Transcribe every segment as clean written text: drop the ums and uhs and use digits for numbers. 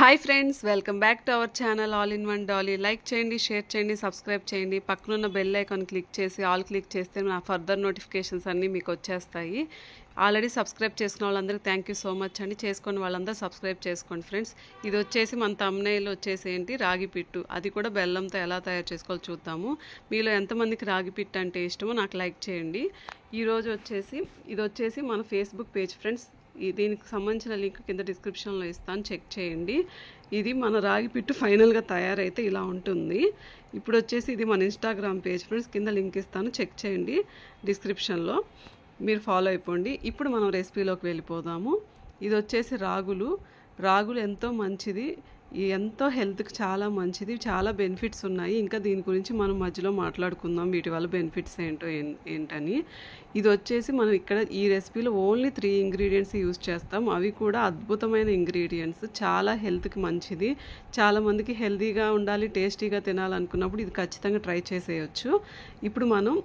Hi friends, welcome back to our channel all in one Dolly. Like చేయండి, share చేయండి, subscribe చేయండి. పక్కనున్న bell icon click చేసి all click చేస్తే నా ఫర్దర్ నోటిఫికేషన్స్ అన్నీ మీకు వచ్చేస్తాయి. ఆల్రెడీ సబ్స్క్రైబ్ చేసుకున్న వాళ్ళందరికీ థ్యాంక్ యూ సో మచ్ అండి. చేసుకుని వాళ్ళందరూ సబ్స్క్రైబ్ చేసుకోండి ఫ్రెండ్స్. ఇది వచ్చేసి మన థంబ్నెయిల్ వచ్చేసి ఏంటి, రాగి పిట్టు. అది కూడా బెల్లంతో ఎలా తయారు చేసుకోవాలో చూద్దాము. మీలో ఎంతమందికి రాగి పిట్టు అంటే ఇష్టమో నాకు లైక్ చేయండి. ఈరోజు ఇది వచ్చేసి మన ఫేస్బుక్ పేజ్ ఫ్రెండ్స్. దీనికి సంబంధించిన లింక్ కింద డిస్క్రిప్షన్లో ఇస్తాను, చెక్ చేయండి. ఇది మన రాగి పిట్టు ఫైనల్గా తయారైతే ఇలా ఉంటుంది. ఇప్పుడు వచ్చేసి ఇది మన ఇన్స్టాగ్రామ్ పేజ్ ఫ్రెండ్స్, కింద లింక్ ఇస్తాను, చెక్ చేయండి డిస్క్రిప్షన్లో, మీరు ఫాలో అయిపోండి. ఇప్పుడు మనం రెసిపీలోకి వెళ్ళిపోదాము. ఇది వచ్చేసి రాగులు ఎంతో మంచిది, ఎంతో హెల్త్కి చాలా మంచిది, చాలా బెనిఫిట్స్ ఉన్నాయి. ఇంకా దీని గురించి మనం మధ్యలో మాట్లాడుకుందాం, వీటి వల్ల బెనిఫిట్స్ ఏంటని. ఇది వచ్చేసి మనం ఇక్కడ ఈ రెసిపీలో ఓన్లీ 3 ఇంగ్రీడియంట్స్ యూజ్ చేస్తాం. అవి కూడా అద్భుతమైన ఇంగ్రీడియంట్స్, చాలా హెల్త్కి మంచిది. చాలామందికి హెల్తీగా ఉండాలి, టేస్టీగా తినాలనుకున్నప్పుడు ఇది ఖచ్చితంగా ట్రై చేసేయచ్చు. ఇప్పుడు మనం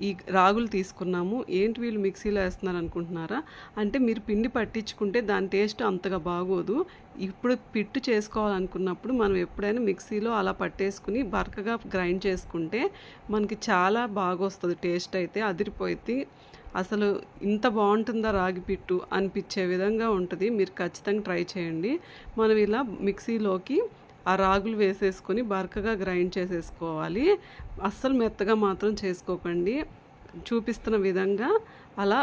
ఈ రాగులు తీసుకున్నాము. ఏంటి వీళ్ళు మిక్సీలో వేస్తున్నారు అనుకుంటున్నారా? అంటే మీరు పిండి పట్టించుకుంటే దాని టేస్ట్ అంతగా బాగోదు. ఇప్పుడు పిట్టు చేసుకోవాలనుకున్నప్పుడు మనం ఎప్పుడైనా మిక్సీలో అలా పట్టేసుకుని బరకగా గ్రైండ్ చేసుకుంటే మనకి చాలా బాగా వస్తుంది. టేస్ట్ అయితే అదిరిపోయింది. అసలు ఇంత బాగుంటుందా రాగి పిట్టు అనిపించే విధంగా ఉంటుంది. మీరు ఖచ్చితంగా ట్రై చేయండి. మనం ఇలా మిక్సీలోకి ఆ రాగులు వేసేసుకొని బరకగా గ్రైండ్ చేసేసుకోవాలి. అస్సలు మెత్తగా మాత్రం చేసుకోకండి. చూపిస్తున్న విధంగా అలా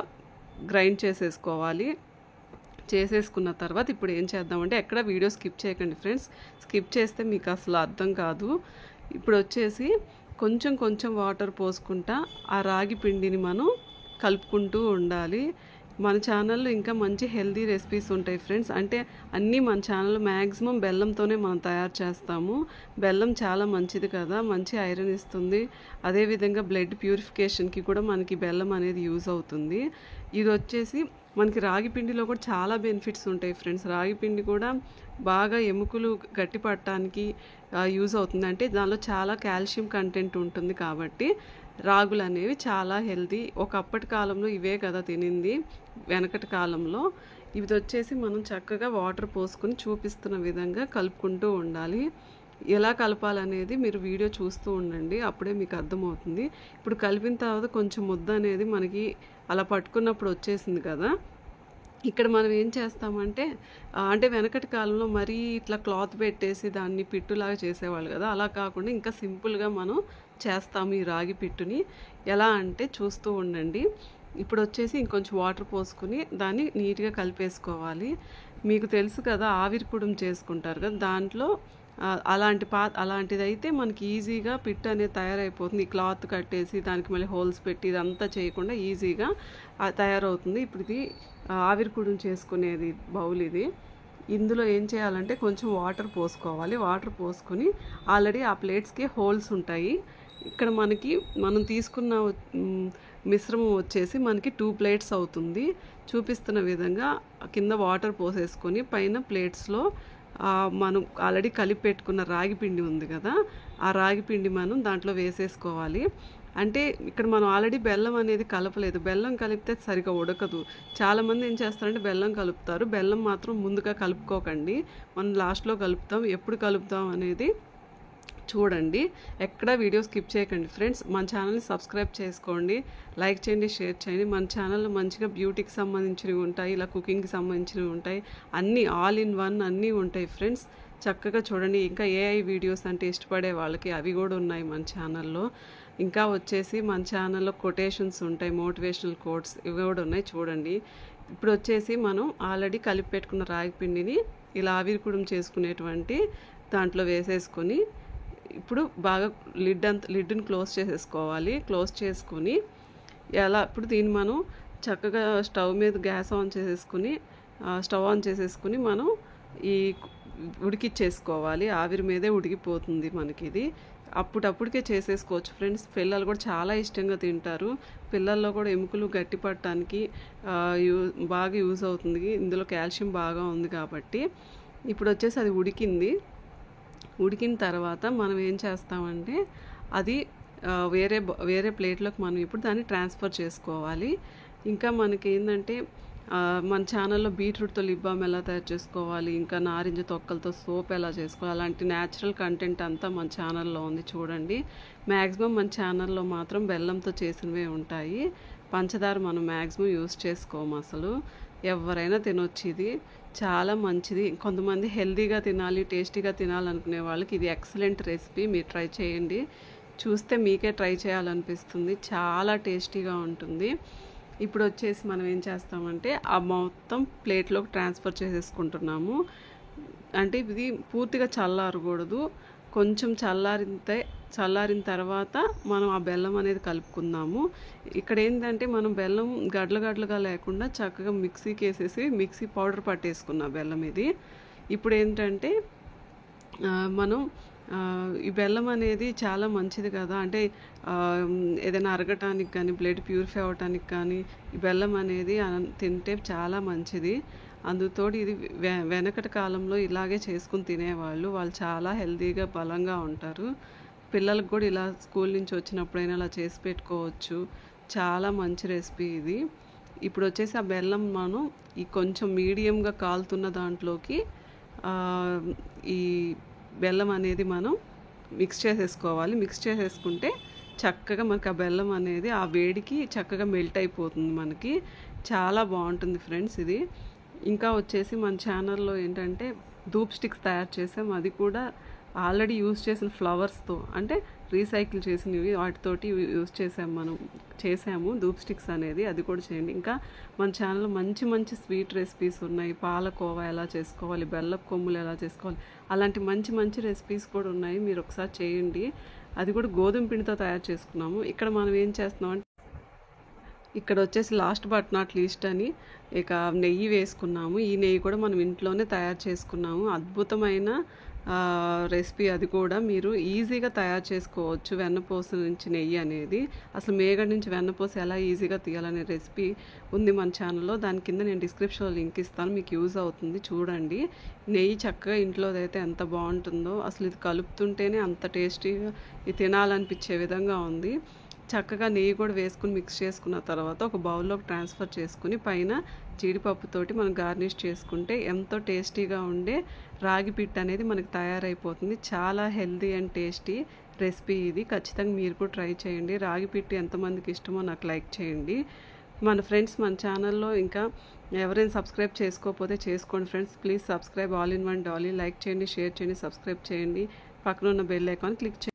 గ్రైండ్ చేసేసుకోవాలి. చేసేసుకున్న తర్వాత ఇప్పుడు ఏం చేద్దామంటే, ఎక్కడ వీడియో స్కిప్ చేయకండి ఫ్రెండ్స్. స్కిప్ చేస్తే మీకు అసలు అర్థం కాదు. ఇప్పుడు వచ్చేసి కొంచెం వాటర్ పోసుకుంటా ఆ రాగి పిండిని మనం కలుపుకుంటూ ఉండాలి. మన ఛానల్లో ఇంకా మంచి హెల్తీ రెసిపీస్ ఉంటాయి ఫ్రెండ్స్. అంటే అన్నీ మన ఛానల్లో మ్యాక్సిమం బెల్లంతోనే మనం తయారు చేస్తాము. బెల్లం చాలా మంచిది కదా, మంచి ఐరన్ ఇస్తుంది. అదేవిధంగా బ్లడ్ ప్యూరిఫికేషన్కి కూడా మనకి బెల్లం అనేది యూజ్ అవుతుంది. ఇది వచ్చేసి మనకి రాగి పిండిలో కూడా చాలా బెనిఫిట్స్ ఉంటాయి ఫ్రెండ్స్. రాగి పిండి కూడా బాగా ఎముకలు గట్టి పట్టడానికి యూజ్ అవుతుంది. అంటే దానిలో చాలా కాల్షియం కంటెంట్ ఉంటుంది కాబట్టి రాగులు అనేవి చాలా హెల్తీ. ఒకప్పటి కాలంలో ఇవే కదా తినింది, వెనకటి కాలంలో. ఇది వచ్చేసి మనం చక్కగా వాటర్ పోసుకొని చూపిస్తున్న విధంగా కలుపుకుంటూ ఉండాలి. ఎలా కలపాలనేది మీరు వీడియో చూస్తూ ఉండండి, అప్పుడే మీకు అర్థమవుతుంది. ఇప్పుడు కలిపిన తర్వాత కొంచెం ముద్ద అనేది మనకి అలా పట్టుకున్నప్పుడు వచ్చేసింది కదా. ఇక్కడ మనం ఏం చేస్తామంటే, అంటే వెనకటి కాలంలో మరీ ఇట్లా క్లాత్ పెట్టేసి దాన్ని పిట్టులాగా చేసేవాళ్ళు కదా, అలా కాకుండా ఇంకా సింపుల్గా మనం చేస్తాము ఈ రాగి పిట్టుని. ఎలా అంటే చూస్తూ ఉండండి. ఇప్పుడు వచ్చేసి ఇంకొంచెం వాటర్ పోసుకుని దాన్ని నీట్గా కలిపేసుకోవాలి. మీకు తెలుసు కదా, ఆవిరిపుడం చేసుకుంటారు కదా, దాంట్లో అలాంటిదైతే మనకి ఈజీగా పిట్టు అనేది తయారైపోతుంది. ఈ క్లాత్ కట్టేసి దానికి మళ్ళీ హోల్స్ పెట్టి ఇదంతా చేయకుండా ఈజీగా తయారవుతుంది. ఇప్పుడు ఇది ఆవిరిపుడం చేసుకునేది బౌల్ ఇది. ఇందులో ఏం చేయాలంటే కొంచెం వాటర్ పోసుకోవాలి. వాటర్ పోసుకొని ఆల్రెడీ ఆ ప్లేట్స్కి హోల్స్ ఉంటాయి. ఇక్కడ మనం తీసుకున్న మిశ్రమం వచ్చేసి మనకి 2 ప్లేట్స్ అవుతుంది. చూపిస్తున్న విధంగా కింద వాటర్ పోసేసుకొని పైన ప్లేట్స్లో మనం ఆల్రెడీ కలిపి పెట్టుకున్న రాగి పిండి ఉంది కదా, ఆ రాగి పిండి మనం దాంట్లో వేసేసుకోవాలి. అంటే ఇక్కడ మనం ఆల్రెడీ బెల్లం అనేది కలపలేదు. బెల్లం కలిపితే సరిగా ఉడకదు. చాలామంది ఏం చేస్తారంటే బెల్లం కలుపుతారు. బెల్లం మాత్రం ముందుగా కలుపుకోకండి, మనం లాస్ట్లో కలుపుతాం. ఎప్పుడు కలుపుతాం అనేది చూడండి, ఎక్కడ వీడియో స్కిప్ చేయకండి ఫ్రెండ్స్. మన ఛానల్ని సబ్స్క్రైబ్ చేసుకోండి, లైక్ చేయండి, షేర్ చేయండి. మన ఛానల్లో మంచిగా బ్యూటీకి సంబంధించినవి ఉంటాయి, ఇలా కుకింగ్కి సంబంధించినవి ఉంటాయి, అన్నీ ఆల్ ఇన్ వన్ అన్నీ ఉంటాయి ఫ్రెండ్స్. చక్కగా చూడండి. ఇంకా ఏఐ వీడియోస్ అంటే ఇష్టపడే వాళ్ళకి అవి కూడా ఉన్నాయి మన ఛానల్లో. ఇంకా వచ్చేసి మన ఛానల్లో కొటేషన్స్ ఉంటాయి, మోటివేషనల్ కోట్స్, ఇవి కూడా ఉన్నాయి, చూడండి. ఇప్పుడు వచ్చేసి మనం ఆల్రెడీ కలిపి పెట్టుకున్న రాగి పిండిని ఇలా ఆవిరిపుడం చేసుకునేటువంటి దాంట్లో వేసేసుకొని ఇప్పుడు బాగా లిడ్ని క్లోజ్ చేసేసుకోవాలి. క్లోజ్ చేసుకొని ఇప్పుడు దీన్ని మనం చక్కగా స్టవ్ మీద స్టవ్ ఆన్ చేసేసుకుని మనం ఈ ఉడికిచ్చేసుకోవాలి. ఆవిరి మీదే ఉడికిపోతుంది మనకి ఇది. అప్పటికే చేసేసుకోవచ్చు ఫ్రెండ్స్. పిల్లలు కూడా చాలా ఇష్టంగా తింటారు. పిల్లల్లో కూడా ఎముకలు గట్టి పట్టడానికి బాగా యూజ్ అవుతుంది. ఇందులో కాల్షియం బాగా ఉంది కాబట్టి. ఇప్పుడు వచ్చేసి అది ఉడికిన తర్వాత మనం ఏం చేస్తామంటే అది వేరే ప్లేట్లోకి మనం ఇప్పుడు దాన్ని ట్రాన్స్ఫర్ చేసుకోవాలి. ఇంకా మనకి ఏంటంటే మన ఛానల్లో బీట్రూట్తో లిప్ బామ్ ఎలా తయారు చేసుకోవాలి, ఇంకా నారింజ తొక్కలతో సోప్ ఎలా చేసుకోవాలి, అలాంటి న్యాచురల్ కంటెంట్ అంతా మన ఛానల్లో ఉంది చూడండి. మ్యాక్సిమం మన ఛానల్లో మాత్రం బెల్లంతో చేసినవే ఉంటాయి. పంచదార మనం మ్యాక్సిమం యూస్ చేసుకోము అసలు. ఎవరైనా తినొచ్చు, ఇది చాలా మంచిది. కొంతమంది హెల్తీగా తినాలి, టేస్టీగా తినాలనుకునే వాళ్ళకి ఇది ఎక్సలెంట్ రెసిపీ. మీరు ట్రై చేయండి, చూస్తే మీకే ట్రై చేయాలనిపిస్తుంది. చాలా టేస్టీగా ఉంటుంది. ఇప్పుడు వచ్చేసి మనం ఏం చేస్తామంటే ఆ మొత్తం ప్లేట్లోకి ట్రాన్స్ఫర్ చేసేసుకుంటున్నాము. అంటే ఇది పూర్తిగా చల్లారకూడదు, కొంచెం చల్లారిన తర్వాత మనం ఆ బెల్లం అనేది కలుపుకుందాము. ఇక్కడ ఏంటంటే మనం బెల్లం గడ్డలుగా లేకుండా చక్కగా మిక్సీకి వేసేసి మిక్సీ పౌడర్ పట్టేసుకున్న బెల్లం ఇది. ఇప్పుడు ఏంటంటే మనం ఈ బెల్లం అనేది చాలా మంచిది కదా, అంటే ఏదైనా అరగటానికి కానీ బ్లడ్ ప్యూరిఫై అవ్వటానికి కానీ ఈ బెల్లం అనేది తింటే చాలా మంచిది. అందుతోటి ఇది వెనకటి కాలంలో ఇలాగే చేసుకుని తినేవాళ్ళు. వాళ్ళు చాలా హెల్తీగా బలంగా ఉంటారు. పిల్లలకు కూడా ఇలా స్కూల్ నుంచి వచ్చినప్పుడైనా అలా చేసి పెట్టుకోవచ్చు. చాలా మంచి రెసిపీ ఇది. ఇప్పుడు వచ్చేసి ఆ బెల్లం మనం ఈ కొంచెం మీడియంగా కాలుతున్న దాంట్లోకి ఈ బెల్లం అనేది మనం మిక్స్ చేసేసుకోవాలి. మిక్స్ చేసేసుకుంటే చక్కగా మనకి ఆ బెల్లం అనేది ఆ వేడికి చక్కగా మెల్ట్ అయిపోతుంది. మనకి చాలా బాగుంటుంది ఫ్రెండ్స్ ఇది. ఇంకా వచ్చేసి మన ఛానల్లో ఏంటంటే ధూప్ స్టిక్స్ తయారు చేసాం. అది కూడా ఆల్రెడీ యూజ్ చేసిన ఫ్లవర్స్తో, అంటే రీసైకిల్ చేసినవి వాటితోటి యూజ్ చేసాము ధూప్ స్టిక్స్ అనేది. అది కూడా చేయండి. ఇంకా మన ఛానల్లో మంచి స్వీట్ రెసిపీస్ ఉన్నాయి. పాలకోవా ఎలా చేసుకోవాలి, బెల్లపు కొమ్ములు ఎలా చేసుకోవాలి, అలాంటి మంచి రెసిపీస్ కూడా ఉన్నాయి. మీరు ఒకసారి చేయండి. అది కూడా గోధుమ పిండితో తయారు చేసుకున్నాము. ఇక్కడ మనం ఏం చేస్తున్నాం అంటే ఇక్కడ వచ్చేసి లాస్ట్ బట్ నాట్ లీస్ట్ అని ఇక నెయ్యి వేసుకున్నాము. ఈ నెయ్యి కూడా మనం ఇంట్లోనే తయారు చేసుకున్నాము. అద్భుతమైన రెసిపీ. అది కూడా మీరు ఈజీగా తయారు చేసుకోవచ్చు. వెన్నపూస నుంచి నెయ్యి అనేది, అసలు మేగడ నుంచి వెన్నపూస ఎలా ఈజీగా తీయాలనే రెసిపీ ఉంది మన ఛానల్లో. దాని కింద నేను డిస్క్రిప్షన్లో లింక్ ఇస్తాను, మీకు యూజ్ అవుతుంది. చూడండి, నెయ్యి చక్కగా ఇంట్లోదైతే ఎంత బాగుంటుందో, అసలు ఇది కలుపుతుంటేనే అంత టేస్టీగా ఇది తినాలనిపించే విధంగా ఉంది. చక్కగా నెయ్యి కూడా వేసుకుని మిక్స్ చేసుకున్న తర్వాత ఒక బౌల్లోకి ట్రాన్స్ఫర్ చేసుకుని పైన జీడిపప్పుతోటి మనం గార్నిష్ చేసుకుంటే ఎంతో టేస్టీగా ఉండే రాగి పిట్ అనేది మనకి తయారైపోతుంది. చాలా హెల్తీ అండ్ టేస్టీ రెసిపీ ఇది. ఖచ్చితంగా మీరు కూడా ట్రై చేయండి. రాగి పిట్ ఎంతమందికి ఇష్టమో నాకు లైక్ చేయండి. మన ఫ్రెండ్స్ మన ఛానల్లో ఇంకా ఎవరైనా సబ్స్క్రైబ్ చేసుకోకపోతే చేసుకోండి friends. Please subscribe all in one Dolly. Like చేయండి, షేర్ చేయండి, సబ్స్క్రైబ్ చేయండి. పక్కన ఉన్న బెల్ ఐకాన్ క్లిక్ చేయండి.